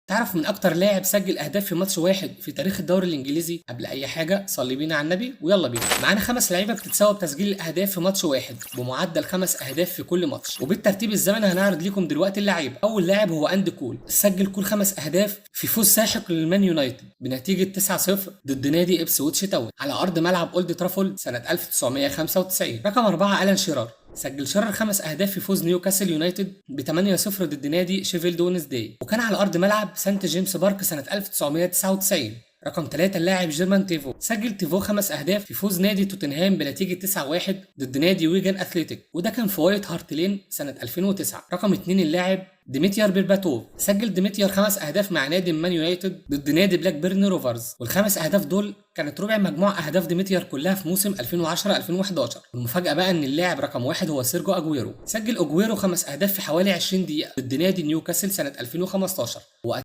تعرف من اكتر لاعب سجل اهداف في ماتش واحد في تاريخ الدوري الانجليزي؟ قبل اي حاجه صلي بينا على النبي ويلا بينا. معانا 5 لعيبه بتتساوى بتسجيل الاهداف في ماتش واحد بمعدل 5 اهداف في كل ماتش، وبالترتيب الزمني هنعرض لكم دلوقتي اللعيبه. اول لاعب هو اندي كول، سجل كل 5 اهداف في فوز ساحق للمان يونايتد بنتيجه 9-0 ضد نادي ابسويتش تاون على ارض ملعب اولد ترافولد سنه 1995. رقم 4 الان شيرار، سجل شرر 5 اهداف في فوز نيوكاسل يونايتد ب 8-0 ضد نادي شيفيلد وينزداي، وكان على ارض ملعب سانت جيمس بارك سنه 1999. رقم 3 اللاعب جيرمان تيفو، سجل تيفو 5 اهداف في فوز نادي توتنهام بنتيجه 9-1 ضد نادي ويجن اثليتيك، وده كان في وايت هارت لين سنه 2009. رقم 2 اللاعب ديميتيار بيرباتوف، سجل ديميتيار 5 اهداف مع نادي مان يونايتد ضد نادي بلاك بيرن روفرز، والخمس اهداف دول كانت ربع مجموع اهداف ديميتيار كلها في موسم 2010 2011. والمفاجاه بقى ان اللاعب رقم 1 هو سيرجو اجويرو، سجل اجويرو 5 اهداف في حوالي 20 دقيقه ضد نادي نيوكاسل سنه 2015.